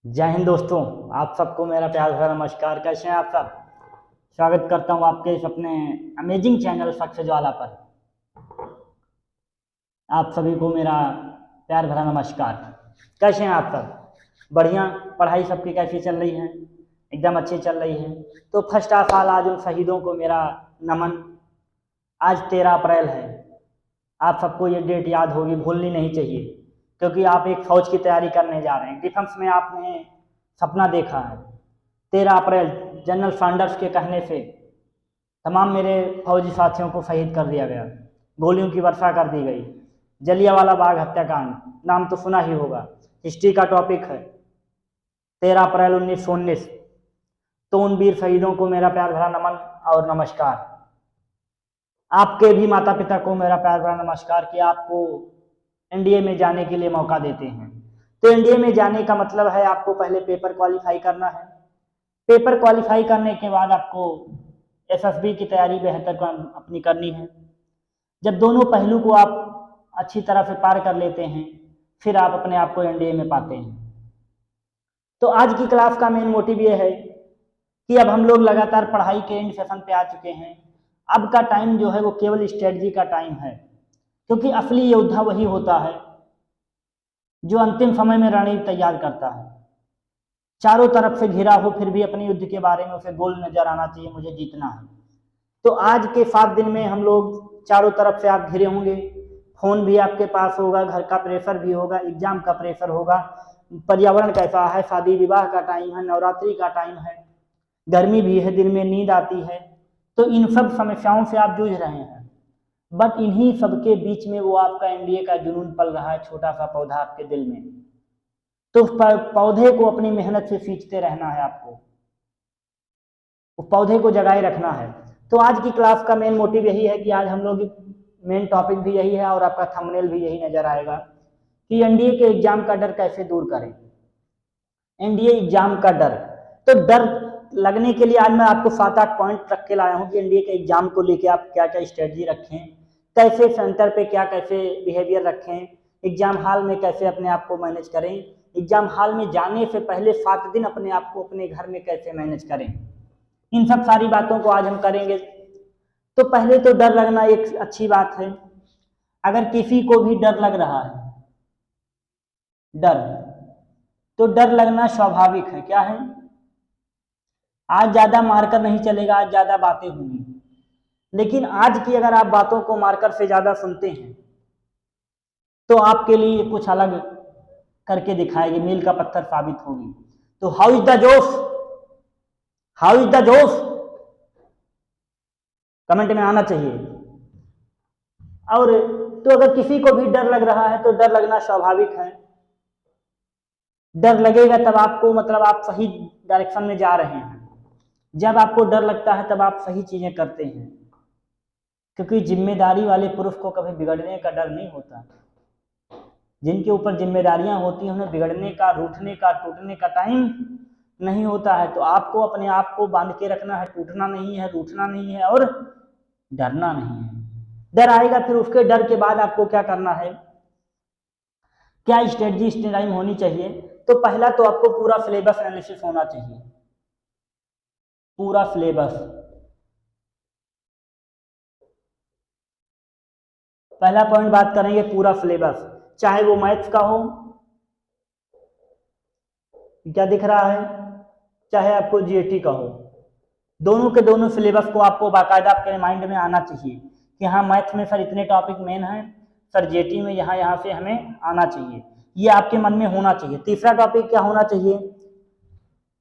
जय हिंद दोस्तों। आप सबको मेरा प्यार भरा नमस्कार। कैसे हैं आप सब? स्वागत करता हूं आपके इस अपने अमेजिंग चैनल सक्सेस ज्वाला पर। आप सभी को मेरा प्यार भरा नमस्कार। कैसे हैं आप सब? बढ़िया? पढ़ाई सबकी कैसी चल रही है? एकदम अच्छी चल रही है। तो फर्स्ट ऑफ ऑल आज उन शहीदों को मेरा नमन। आज 13 अप्रैल है। आप सबको ये डेट याद होगी, भूलनी नहीं चाहिए, क्योंकि आप एक फौज की तैयारी करने जा रहे हैं। डिफेंस में आपने सपना देखा है। 13 अप्रैल जनरल सैंडर्स के कहने से तमाम मेरे फौजी साथियों को शहीद कर दिया गया, गोलियों की वर्षा कर दी गई। जलियांवाला बाग हत्याकांड नाम तो सुना ही होगा, हिस्ट्री का टॉपिक है। 13 अप्रैल 1919। तो उन वीर शहीदों को मेरा प्यार भरा नमन और नमस्कार। आपके भी माता पिता को मेरा प्यार भरा नमस्कार कि आपको एनडीए में जाने के लिए मौका देते हैं। तो एनडीए में जाने का मतलब है आपको पहले पेपर क्वालिफाई करना है। पेपर क्वालिफाई करने के बाद आपको एसएसबी की तैयारी बेहतर अपनी करनी है। जब दोनों पहलू को आप अच्छी तरह से पार कर लेते हैं, फिर आप अपने आप को एनडीए में पाते हैं। तो आज की क्लास का मेन मोटिव ये है कि अब हम लोग लगातार पढ़ाई के एंड सेशन पे आ चुके हैं। अब का टाइम जो है वो केवल स्ट्रेटजी का टाइम है, क्योंकि असली योद्धा वही होता है जो अंतिम समय में रणनीति तैयार करता है। चारों तरफ से घिरा हो फिर भी अपने युद्ध के बारे में उसे गोल नजर आना चाहिए, मुझे जीतना है। तो आज के 7 दिन में हम लोग चारों तरफ से आप घिरे होंगे। फोन भी आपके पास होगा, घर का प्रेशर भी होगा, एग्जाम का प्रेशर होगा, पर्यावरण कैसा है, शादी विवाह का टाइम है, नवरात्रि का टाइम है, गर्मी भी है, दिन में नींद आती है। तो इन सब समस्याओं से आप जूझ रहे हैं, बट इन्हीं सबके बीच में वो आपका एनडीए का जुनून पल रहा है, छोटा सा पौधा आपके दिल में। तो उस पौधे को अपनी मेहनत से सींचते रहना है आपको, उस पौधे को जगाए रखना है। तो आज की क्लास का मेन मोटिव यही है कि आज हम लोग मेन टॉपिक भी यही है और आपका थंबनेल भी यही नजर आएगा कि एनडीए के एग्जाम का डर कैसे दूर करें। एनडीए एग्जाम का डर, तो डर लगने के लिए आज मैं आपको 7-8 पॉइंट रख के लाया हूँ कि एनडीए के एग्जाम को लेके आप क्या क्या स्ट्रेटजी रखें, कैसे सेंटर पे क्या कैसे बिहेवियर रखें, एग्जाम हॉल में कैसे अपने आप को मैनेज करें, एग्जाम हॉल में जाने से पहले 7 दिन अपने आप को अपने घर में कैसे मैनेज करें। इन सब सारी बातों को आज हम करेंगे। तो पहले तो डर लगना एक अच्छी बात है। अगर किसी को भी डर लग रहा है, डर, तो डर लगना स्वाभाविक है। क्या है? आज ज्यादा मार्कर नहीं चलेगा, आज ज्यादा बातें होंगी, लेकिन आज की अगर आप बातों को मार्कर से ज्यादा सुनते हैं तो आपके लिए कुछ अलग करके दिखाएगी, मील का पत्थर साबित होगी। तो हाउ इज द जोश, हाउ इज द जोश, कमेंट में आना चाहिए। और तो अगर किसी को भी डर लग रहा है तो डर लगना स्वाभाविक है। डर लगेगा तब आपको मतलब आप सही डायरेक्शन में जा रहे हैं। जब आपको डर लगता है तब आप सही चीजें करते हैं, क्योंकि जिम्मेदारी वाले पुरुष को कभी बिगड़ने का डर नहीं होता। जिनके ऊपर जिम्मेदारियां होती हैं उन्हें बिगड़ने का, रूठने का, टूटने का टाइम नहीं होता है। तो आपको अपने आप को बांध के रखना है, टूटना नहीं है, रूठना नहीं है और डरना नहीं है। डर आएगा, फिर उसके डर के बाद आपको क्या करना है, क्या स्ट्रेटजी इस टाइम होनी चाहिए। तो पहला तो आपको पूरा सिलेबस एनालिसिस होना चाहिए, पूरा सिलेबस। पहला पॉइंट बात करेंगे पूरा सिलेबस, चाहे वो मैथ्स का हो, क्या दिख रहा है, चाहे आपको जीएटी का हो, दोनों के दोनों सिलेबस को आपको बाकायदा आपके माइंड में आना चाहिए कि हाँ मैथ्स में सर इतने टॉपिक मेन हैं, सर जीएटी में यहाँ यहाँ से हमें आना चाहिए, ये आपके मन में होना चाहिए। तीसरा टॉपिक क्या होना चाहिए,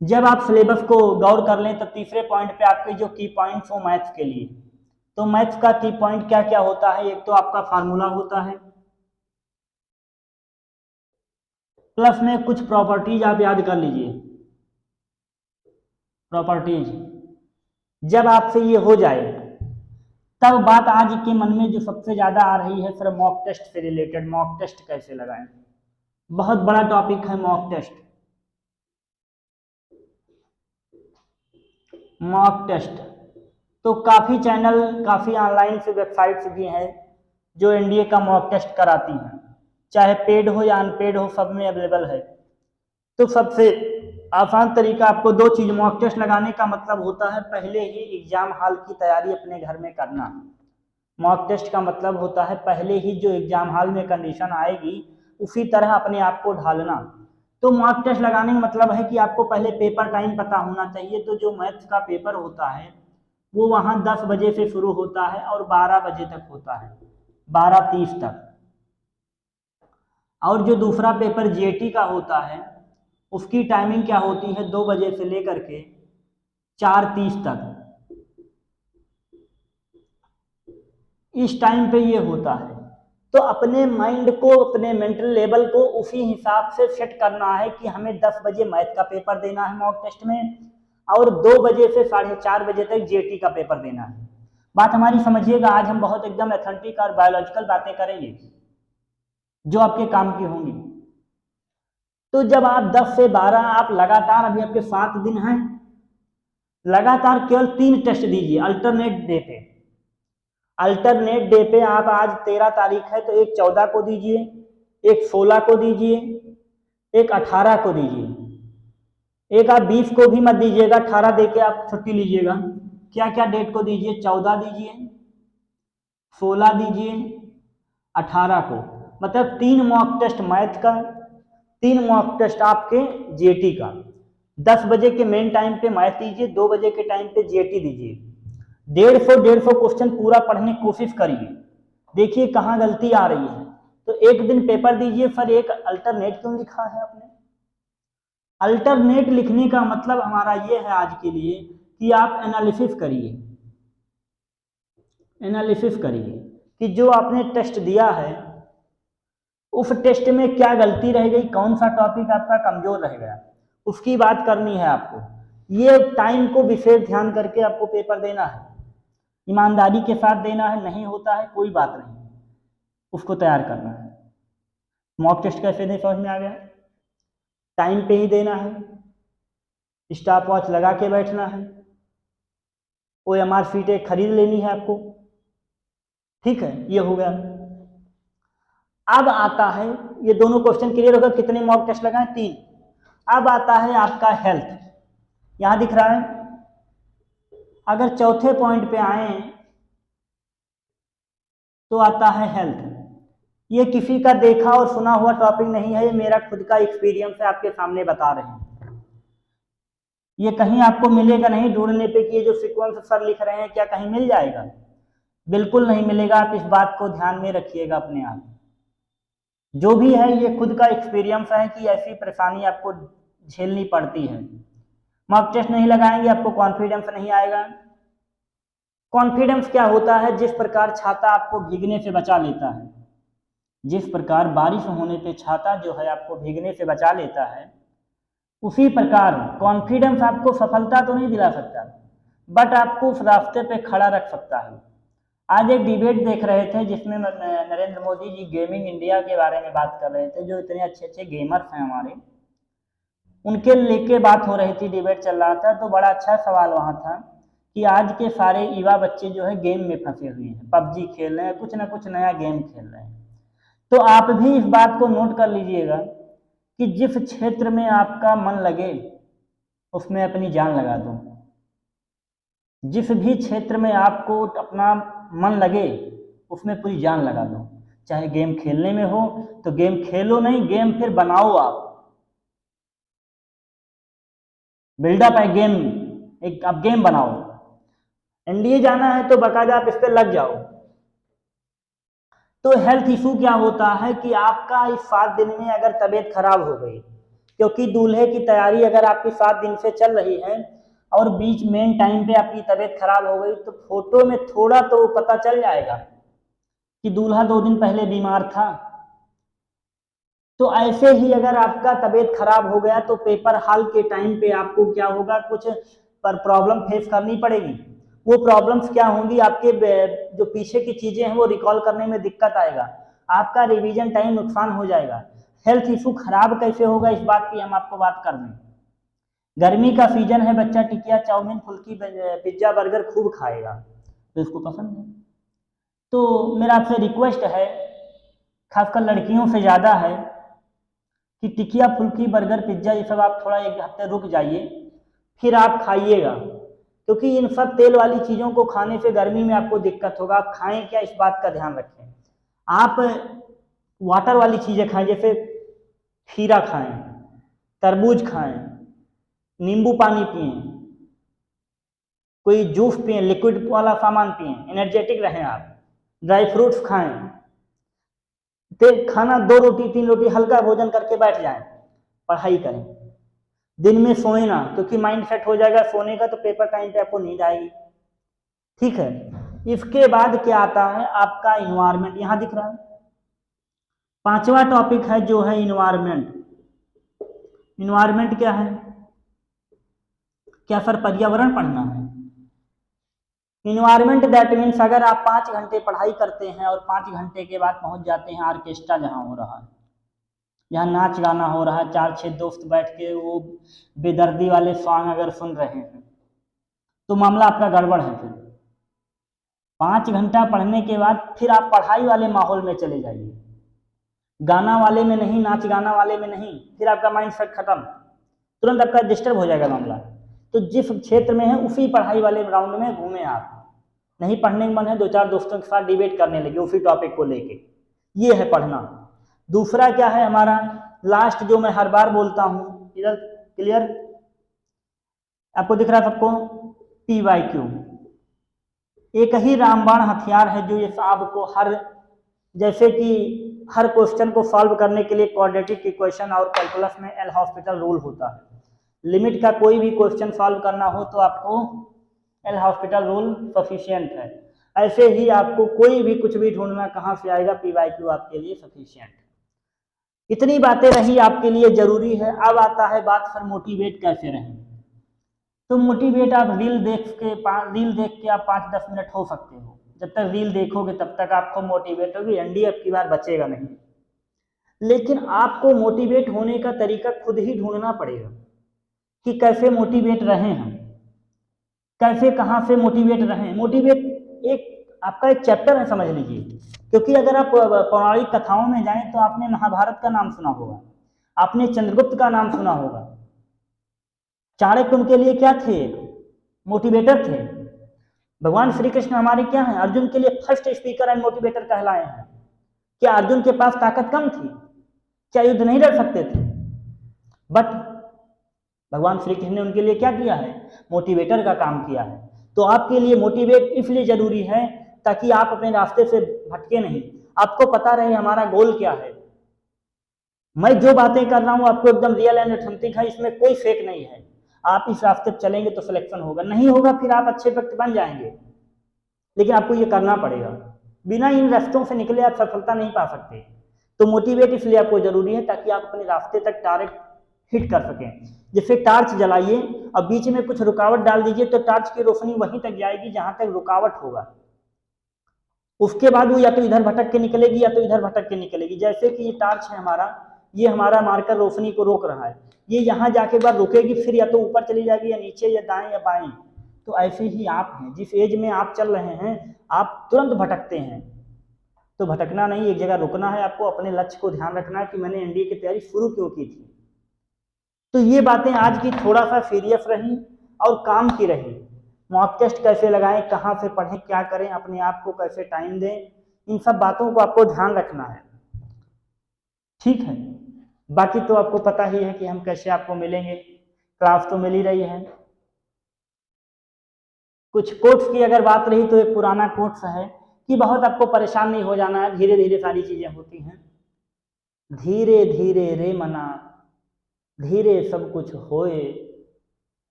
जब आप सिलेबस को गौर कर लें तो तीसरे पॉइंट पे आपके जो की पॉइंट्स हो मैथ्स के लिए, तो मैथ्स का की पॉइंट क्या क्या होता है। एक तो आपका फार्मूला होता है, प्लस में कुछ प्रॉपर्टीज आप याद कर लीजिए, प्रॉपर्टीज। जब आपसे ये हो जाए तब बात आज के मन में जो सबसे ज्यादा आ रही है, सर मॉक टेस्ट से रिलेटेड, मॉक टेस्ट कैसे लगाएं। बहुत बड़ा टॉपिक है मॉक टेस्ट। मॉक टेस्ट तो काफी चैनल, काफी ऑनलाइन से वेबसाइट्स भी हैं जो एनडीए का मॉक टेस्ट कराती हैं, चाहे पेड हो या अनपेड हो, सब में अवेलेबल है। तो सबसे आसान तरीका, आपको दो चीज मॉक टेस्ट लगाने का मतलब होता है पहले ही एग्जाम हॉल की तैयारी अपने घर में करना। मॉक टेस्ट का मतलब होता है पहले ही जो एग्जाम हॉल में कंडीशन आएगी उसी तरह अपने आप को ढालना। तो मॉक टेस्ट लगाने का मतलब है कि आपको पहले पेपर टाइम पता होना चाहिए। तो जो मैथ्स का पेपर होता है वो वहाँ 10 बजे से शुरू होता है और 12 बजे तक होता है, 12:30 तक। और जो दूसरा पेपर जीएटी का होता है उसकी टाइमिंग क्या होती है, 2 बजे से लेकर के 4:30 तक। इस टाइम पे ये होता है। तो अपने माइंड को, अपने मेंटल लेवल को उसी हिसाब से सेट करना है कि हमें 10 बजे मैथ का पेपर देना है मॉक टेस्ट में और 2 बजे से 4:30 बजे तक जीएटी का पेपर देना है। बात हमारी समझिएगा, आज हम बहुत एकदम एथेंटिक और बायोलॉजिकल बातें करेंगे जो आपके काम की होंगी। तो जब आप 10 से 12 आप लगातार, अभी आपके 7 दिन हैं, लगातार केवल 3 टेस्ट दीजिए अल्टरनेट डे पे। अल्टरनेट डे पे आप, आज 13 तारीख है तो एक 14 को दीजिए, एक 16 को दीजिए, एक 18 को दीजिए। एक आप 20 को भी मत दीजिएगा, 18 दे के आप छुट्टी लीजिएगा। क्या क्या डेट को दीजिए, 14 दीजिए, 16 दीजिए, 18 को। मतलब 3 मॉक टेस्ट मैथ का, 3 मॉक टेस्ट आपके जीएटी का। 10 बजे के मेन टाइम पे मैथ दीजिए, 2 बजे के टाइम पे जीएटी दीजिए। 150 क्वेश्चन पूरा पढ़ने की कोशिश करिए, देखिए कहाँ गलती आ रही है। तो एक दिन पेपर दीजिए, फिर एक अल्टरनेट क्यों लिखा है आपने? अल्टरनेट लिखने का मतलब हमारा ये है आज के लिए कि आप एनालिसिस करिए, एनालिसिस करिए कि जो आपने टेस्ट दिया है उस टेस्ट में क्या गलती रह गई, कौन सा टॉपिक आपका कमजोर रह गया, उसकी बात करनी है आपको। ये टाइम को विशेष ध्यान करके आपको पेपर देना है, ईमानदारी के साथ देना है। नहीं होता है कोई बात नहीं, उसको तैयार करना है। मॉक टेस्ट कैसे दें समझ में आ गया? टाइम पे ही देना है, स्टॉप वॉच लगा के बैठना है, OMR शीट एक खरीद लेनी है आपको। ठीक है, ये हो गया। अब आता है, ये दोनों क्वेश्चन क्लियर होगा, कितने मॉक टेस्ट लगाएं? 3। अब आता है आपका हेल्थ, यहां दिख रहा है। अगर चौथे पॉइंट पे आए तो आता है हेल्थ। ये किसी का देखा और सुना हुआ टॉपिक नहीं है, ये मेरा खुद का एक्सपीरियंस है, आपके सामने बता रहे हैं। ये कहीं आपको मिलेगा नहीं ढूंढने पे कि ये जो सीक्वेंस सर लिख रहे हैं क्या कहीं मिल जाएगा? बिल्कुल नहीं मिलेगा। आप इस बात को ध्यान में रखिएगा अपने आप। जो भी है ये खुद का एक्सपीरियंस है कि ऐसी परेशानी आपको झेलनी पड़ती है। मॉक टेस्ट नहीं लगाएंगे आपको कॉन्फिडेंस नहीं आएगा। कॉन्फिडेंस क्या होता है? जिस प्रकार छाता आपको भीगने से बचा लेता है, जिस प्रकार बारिश होने पे छाता जो है आपको भीगने से बचा लेता है, उसी प्रकार कॉन्फिडेंस आपको सफलता तो नहीं दिला सकता बट आपको उस रास्ते पे खड़ा रख सकता है। आज एक डिबेट देख रहे थे जिसमें नरेंद्र मोदी जी गेमिंग इंडिया के बारे में बात कर रहे थे, जो इतने अच्छे अच्छे गेमर्स हैं हमारे, उनके लेके बात हो रही थी, डिबेट चल रहा था। तो बड़ा अच्छा सवाल वहाँ था कि आज के सारे युवा बच्चे जो है गेम में फंसे हुए हैं, पबजी खेल रहे हैं, कुछ ना कुछ नया गेम खेल रहे हैं। तो आप भी इस बात को नोट कर लीजिएगा कि जिस क्षेत्र में आपका मन लगे उसमें अपनी जान लगा दो। जिस भी क्षेत्र में आपको अपना मन लगे उसमें पूरी जान लगा दो। चाहे गेम खेलने में हो तो गेम खेलो नहीं, गेम फिर बनाओ आप, बिल्डअप है गेम, एक आप गेम बनाओ। एनडीए जाना है तो बाकायदा आप इस पर लग जाओ। तो हेल्थ इशू क्या होता है कि आपका इस 7 दिन में अगर तबीयत खराब हो गई, क्योंकि दूल्हे की तैयारी अगर आपकी 7 दिन से चल रही है और बीच मेन टाइम पे आपकी तबीयत खराब हो गई तो फोटो में थोड़ा तो पता चल जाएगा कि दूल्हा 2 दिन पहले बीमार था। तो ऐसे ही अगर आपका तबीयत खराब हो गया तो पेपर हॉल के टाइम पे आपको क्या होगा, कुछ पर प्रॉब्लम फेस करनी पड़ेगी। वो प्रॉब्लम्स क्या होंगी, आपके जो पीछे की चीजें हैं वो रिकॉल करने में दिक्कत आएगा, आपका रिवीजन टाइम नुकसान हो जाएगा। हेल्थ इशू खराब कैसे होगा, इस बात की हम आपको बात कर दें। गर्मी का सीजन है, बच्चा टिकिया चाउमीन फुल्की पिज्जा बर्गर खूब खाएगा तो इसको पसंद है। तो मेरा आपसे रिक्वेस्ट है, खासकर लड़कियों से ज़्यादा है, कि टिकिया, फुल्की, बर्गर, पिज्ज़ा ये सब आप थोड़ा एक हफ्ते रुक जाइए, फिर आप खाइएगा, क्योंकि इन सब तेल वाली चीज़ों को खाने से गर्मी में आपको दिक्कत होगा। आप खाएं क्या, इस बात का ध्यान रखें। आप वाटर वाली चीज़ें खाएं, जैसे खीरा खाएं, तरबूज खाएं, नींबू पानी पिएं, कोई जूस पिएं, लिक्विड वाला सामान पिएं, एनर्जेटिक रहें आप, ड्राई फ्रूट्स खाएं, तेल खाना 2 रोटी 3 रोटी हल्का भोजन करके बैठ जाएं, पढ़ाई करें। दिन में सोए ना, क्योंकि माइंड सेट हो जाएगा सोने का, तो पेपर टाइम पे आपको नींद आएगी। ठीक है, इसके बाद क्या आता है आपका इन्वायरमेंट, यहां दिख रहा है। 5वां टॉपिक है जो है इन्वायरमेंट। इन्वायरमेंट क्या है? क्या सर पर्यावरण पढ़ना है? इन्वायरमेंट दैट मीन्स अगर आप 5 घंटे पढ़ाई करते हैं और 5 घंटे के बाद पहुंच जाते हैं ऑर्केस्ट्रा जहां हो रहा है, जहाँ नाच गाना हो रहा है, 4-6 दोस्त बैठ के वो बेदर्दी वाले सॉन्ग अगर सुन रहे हैं, तो मामला आपका गड़बड़ है। फिर 5 घंटा पढ़ने के बाद फिर आप पढ़ाई वाले माहौल में चले जाइए, गाना वाले में नहीं, नाच गाना वाले में नहीं, फिर आपका माइंड सेट खत्म, तुरंत आपका डिस्टर्ब हो जाएगा मामला। तो जिस क्षेत्र में है उसी पढ़ाई वाले राउंड में घूमें आप। नहीं पढ़ने का मन है, 2-4 दोस्तों के साथ डिबेट करने लगे उसी टॉपिक को लेके, ये है पढ़ना। दूसरा क्या है हमारा लास्ट, जो मैं हर बार बोलता हूँ, इधर क्लियर आपको दिख रहा है सबको? PYQ एक ही रामबाण हथियार है जो ये आपको हर, जैसे कि हर क्वेश्चन को सॉल्व करने के लिए क्वाड्रेटिक इक्वेशन और कैलकुलस में एल हॉस्पिटल रूल होता है। लिमिट का कोई भी क्वेश्चन सॉल्व करना हो तो आपको एल हॉस्पिटल रूल सफिशिएंट है। ऐसे ही आपको कोई भी कुछ भी ढूंढना कहाँ से आएगा, PYQ आपके लिए सफिशिएंट। इतनी बातें रही आपके लिए जरूरी है। अब आता है बात सर मोटिवेट कैसे रहें। तो मोटिवेट आप रील देख के आप 5-10 मिनट हो सकते हो। जब तक रील देखोगे तब तक आपको मोटिवेट होगी, एनडीए की बार बचेगा नहीं। लेकिन आपको मोटिवेट होने का तरीका खुद ही ढूंढना पड़ेगा कि कैसे मोटिवेट रहें हम, कैसे कहाँ से मोटिवेट रहें। मोटिवेट एक आपका एक चैप्टर है समझ लीजिए, क्योंकि अगर आप पौराणिक कथाओं में जाएं तो आपने महाभारत का नाम सुना होगा, आपने चंद्रगुप्त का नाम सुना होगा। चाणक्य उनके लिए क्या थे? मोटिवेटर थे। भगवान श्री कृष्ण हमारे क्या हैं? अर्जुन के लिए फर्स्ट स्पीकर एंड मोटिवेटर कहलाए हैं। क्या अर्जुन के पास ताकत कम थी? क्या युद्ध नहीं लड़ सकते थे? बट भगवान श्री कृष्ण ने उनके लिए क्या किया है? मोटिवेटर का काम किया है। तो आपके लिए मोटिवेट इसलिए जरूरी है ताकि आप अपने रास्ते से भटके नहीं, आपको पता रहे हमारा गोल क्या है। मैं जो बातें कर रहा हूं आपको एकदम रियल एंड ऑथेंटिक है, इसमें कोई फेक नहीं है। आप इस रास्ते पर चलेंगे तो सिलेक्शन होगा, नहीं होगा फिर आप अच्छे व्यक्ति बन जाएंगे, लेकिन आपको ये करना पड़ेगा। बिना इन रास्तों से निकले आप सफलता नहीं पा सकते। तो मोटिवेट इसलिए आपको जरूरी है ताकि आप अपने रास्ते तक टारगेट हिट कर सकें। जैसे टार्च जलाइए और बीच में कुछ रुकावट डाल दीजिए तो टार्च की रोशनी वहीं तक जाएगी जहां तक रुकावट होगा। उसके बाद वो या तो इधर भटक के निकलेगी या तो इधर भटक के निकलेगी। जैसे कि ये टार्च है हमारा, ये हमारा मार्कर रोशनी को रोक रहा है, ये यहाँ जाके बाद रुकेगी, फिर या तो ऊपर चली जाएगी या नीचे या दाएं या बाएं। तो ऐसे ही आप हैं, जिस एज में आप चल रहे हैं आप तुरंत भटकते हैं, तो भटकना नहीं, एक जगह रुकना है आपको, अपने लक्ष्य को ध्यान रखना है कि मैंने एनडीए की तैयारी शुरू क्यों की थी। तो ये बातें आज की थोड़ा सा सीरियस रही और काम की रही। मॉक टेस्ट कैसे लगाएं, कहाँ से पढ़ें, क्या करें, अपने आप को कैसे टाइम दें, इन सब बातों को आपको ध्यान रखना है। ठीक है, बाकी तो आपको पता ही है कि हम कैसे आपको मिलेंगे, क्लास तो मिल ही रही है। कुछ कोट्स की अगर बात रही तो एक पुराना कोट्स है कि बहुत आपको परेशान नहीं हो जाना है, धीरे धीरे सारी चीजें होती हैं। धीरे धीरे रे मना, धीरे सब कुछ होए,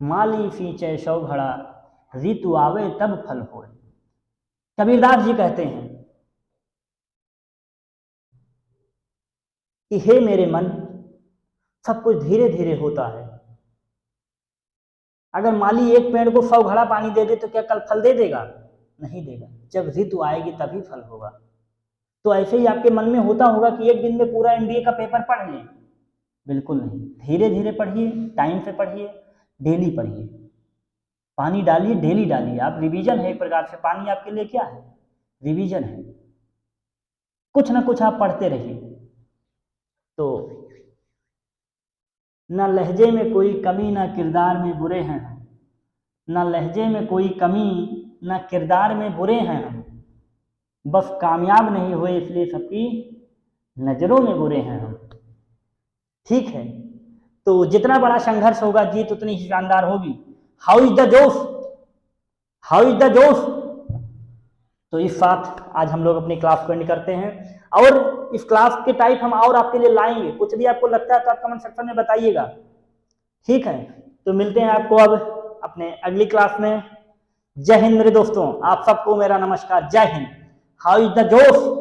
माली सींचे सौ घड़ा, ऋतु आवे तब फल होए। कबीरदास जी कहते हैं कि हे मेरे मन, सब कुछ धीरे धीरे होता है। अगर माली एक पेड़ को 100 घड़ा पानी दे दे तो क्या कल फल दे देगा? नहीं देगा। जब ऋतु आएगी तभी फल होगा। तो ऐसे ही आपके मन में होता होगा कि एक दिन में पूरा एनडीए का पेपर पढ़ लें, बिल्कुल नहीं। धीरे धीरे पढ़िए, टाइम से पढ़िए, डेली पढ़िए, पानी डालिए, डेली डालिए। आप रिवीजन है एक प्रकार से, पानी आपके लिए क्या है? रिवीजन है। कुछ ना कुछ आप पढ़ते रहिए। तो ना लहजे में कोई कमी ना किरदार में बुरे हैं हम, ना लहजे में कोई कमी ना किरदार में बुरे हैं हम, बस कामयाब नहीं हुए इसलिए सबकी नजरों में बुरे हैं हम। ठीक है, तो जितना बड़ा संघर्ष होगा जीत उतनी ही शानदार होगी। हाउ इज द जोश, हाउ इज द जोश। तो इस साथ आज हम लोग अपनी क्लास को एंड करते हैं, और इस क्लास के टाइप हम और आपके लिए लाएंगे। कुछ भी आपको लगता है तो आप कमेंट सेक्शन में बताइएगा। ठीक है, तो मिलते हैं आपको अब अपने अगली क्लास में। जय हिंद मेरे दोस्तों, आप सबको मेरा नमस्कार। जय हिंद। हाउ इज द जोश।